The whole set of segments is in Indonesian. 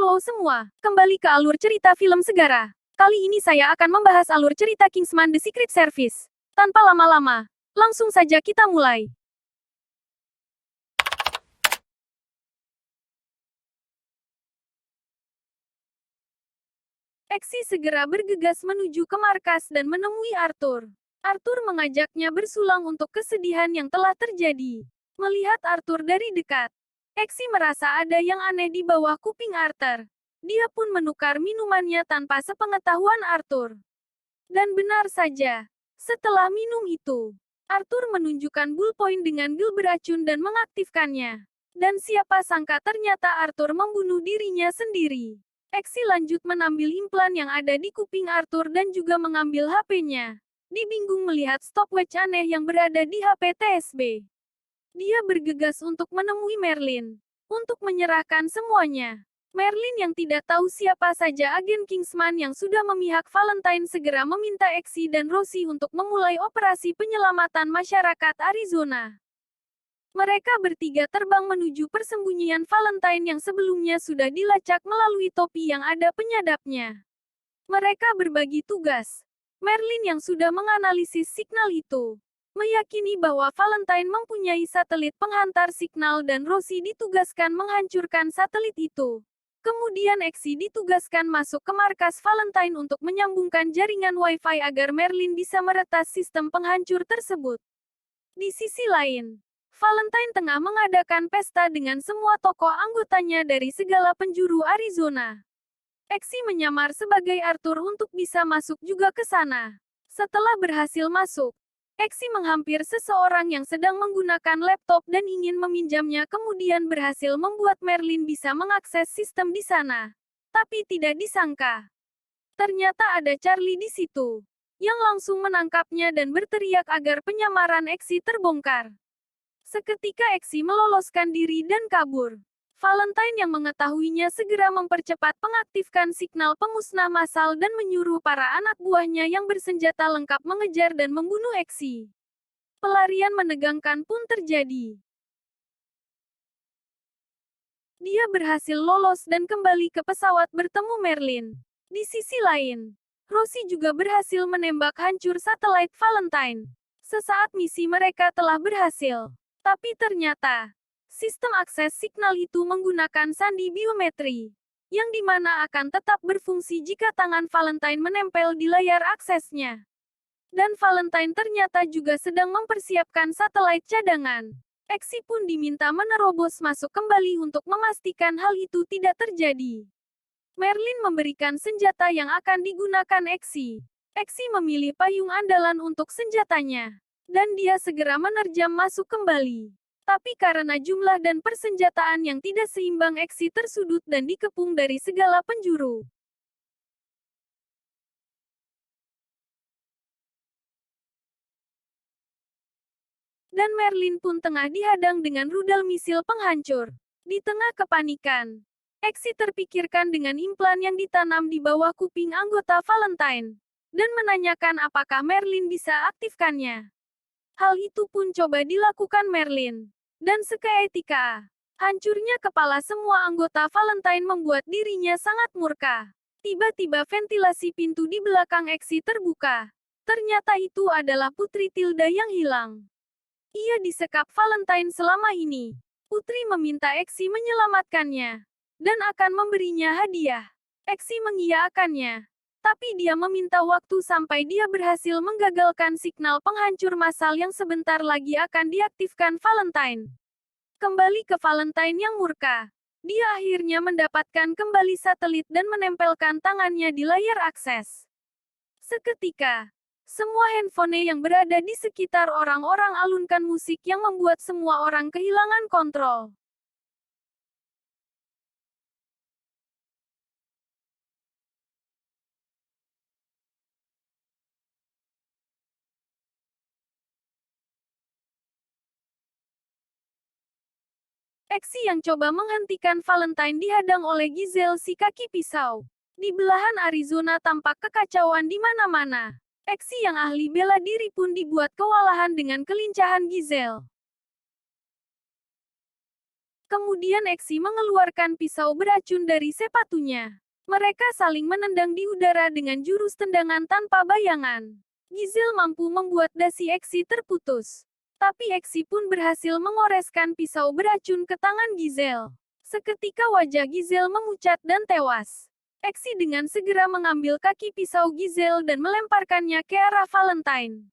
Halo semua, kembali ke alur cerita film Segara. Kali ini saya akan membahas alur cerita Kingsman The Secret Service. Tanpa lama-lama, langsung saja kita mulai. Exi segera bergegas menuju ke markas dan menemui Arthur. Arthur mengajaknya bersulang untuk kesedihan yang telah terjadi. Melihat Arthur dari dekat, Exi merasa ada yang aneh di bawah kuping Arthur. Dia pun menukar minumannya tanpa sepengetahuan Arthur. Dan benar saja, setelah minum itu, Arthur menunjukkan bullpoint dengan gel beracun dan mengaktifkannya. Dan siapa sangka ternyata Arthur membunuh dirinya sendiri. Exi lanjut mengambil implan yang ada di kuping Arthur dan juga mengambil HP-nya. Dia bingung melihat stopwatch aneh yang berada di HP TSB. Dia bergegas untuk menemui Merlin, untuk menyerahkan semuanya. Merlin yang tidak tahu siapa saja agen Kingsman yang sudah memihak Valentine segera meminta Exi dan Rosie untuk memulai operasi penyelamatan masyarakat Arizona. Mereka bertiga terbang menuju persembunyian Valentine yang sebelumnya sudah dilacak melalui topi yang ada penyadapnya. Mereka berbagi tugas. Merlin yang sudah menganalisis signal itu meyakini bahwa Valentine mempunyai satelit penghantar signal dan Rosie ditugaskan menghancurkan satelit itu. Kemudian Exi ditugaskan masuk ke markas Valentine untuk menyambungkan jaringan Wi-Fi agar Merlin bisa meretas sistem penghancur tersebut. Di sisi lain, Valentine tengah mengadakan pesta dengan semua tokoh anggotanya dari segala penjuru Arizona. Exi menyamar sebagai Arthur untuk bisa masuk juga ke sana. Setelah berhasil masuk, Exi menghampir seseorang yang sedang menggunakan laptop dan ingin meminjamnya kemudian berhasil membuat Merlin bisa mengakses sistem di sana. Tapi tidak disangka, ternyata ada Charlie di situ, yang langsung menangkapnya dan berteriak agar penyamaran Exi terbongkar. Seketika Exi meloloskan diri dan kabur. Valentine yang mengetahuinya segera mempercepat pengaktifkan signal pemusnah massal dan menyuruh para anak buahnya yang bersenjata lengkap mengejar dan membunuh Exi. Pelarian menegangkan pun terjadi. Dia berhasil lolos dan kembali ke pesawat bertemu Merlin. Di sisi lain, Rosie juga berhasil menembak hancur satelit Valentine. Sesaat misi mereka telah berhasil. Tapi ternyata, sistem akses signal itu menggunakan sandi biometri, yang dimana akan tetap berfungsi jika tangan Valentine menempel di layar aksesnya. Dan Valentine ternyata juga sedang mempersiapkan satelit cadangan. Exi pun diminta menerobos masuk kembali untuk memastikan hal itu tidak terjadi. Merlin memberikan senjata yang akan digunakan Exi. Exi memilih payung andalan untuk senjatanya. Dan dia segera menerjam masuk kembali. Tapi karena jumlah dan persenjataan yang tidak seimbang Exi tersudut dan dikepung dari segala penjuru. Dan Merlin pun tengah dihadang dengan rudal misil penghancur. Di tengah kepanikan, Exi terpikirkan dengan implan yang ditanam di bawah kuping anggota Valentine. Dan menanyakan apakah Merlin bisa aktifkannya. Hal itu pun coba dilakukan Merlin. Dan seketika, hancurnya kepala semua anggota Valentine membuat dirinya sangat murka. Tiba-tiba ventilasi pintu di belakang Exi terbuka. Ternyata itu adalah Putri Tilda yang hilang. Ia disekap Valentine selama ini. Putri meminta Exi menyelamatkannya. Dan akan memberinya hadiah. Exi mengiyakannya. Tapi dia meminta waktu sampai dia berhasil menggagalkan signal penghancur massal yang sebentar lagi akan diaktifkan Valentine. Kembali ke Valentine yang murka. Dia akhirnya mendapatkan kembali satelit dan menempelkan tangannya di layar akses. Seketika, semua handphone yang berada di sekitar orang-orang alunkan musik yang membuat semua orang kehilangan kontrol. Exi yang coba menghentikan Valentine dihadang oleh Giselle si kaki pisau. Di belahan Arizona tampak kekacauan di mana-mana. Exi yang ahli bela diri pun dibuat kewalahan dengan kelincahan Giselle. Kemudian Exi mengeluarkan pisau beracun dari sepatunya. Mereka saling menendang di udara dengan jurus tendangan tanpa bayangan. Gizel mampu membuat dasi Exi terputus. Tapi Exi pun berhasil mengoreskan pisau beracun ke tangan Gizel. Seketika wajah Gizel memucat dan tewas. Exi dengan segera mengambil kaki pisau Gizel dan melemparkannya ke arah Valentine.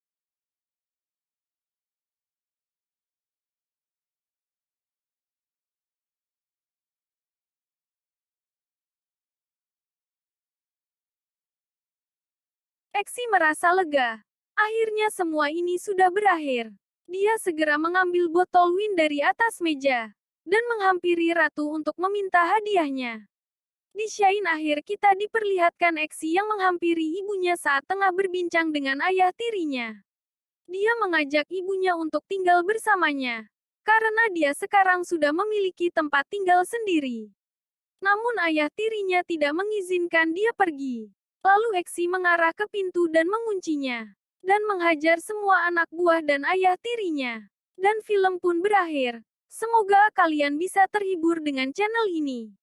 Exi merasa lega. Akhirnya semua ini sudah berakhir. Dia segera mengambil botol wine dari atas meja dan menghampiri ratu untuk meminta hadiahnya. Di Shine akhir kita diperlihatkan Exi yang menghampiri ibunya saat tengah berbincang dengan ayah tirinya. Dia mengajak ibunya untuk tinggal bersamanya. Karena dia sekarang sudah memiliki tempat tinggal sendiri. Namun ayah tirinya tidak mengizinkan dia pergi. Lalu Exi mengarah ke pintu dan menguncinya. Dan menghajar semua anak buah dan ayah tirinya. Dan film pun berakhir. Semoga kalian bisa terhibur dengan channel ini.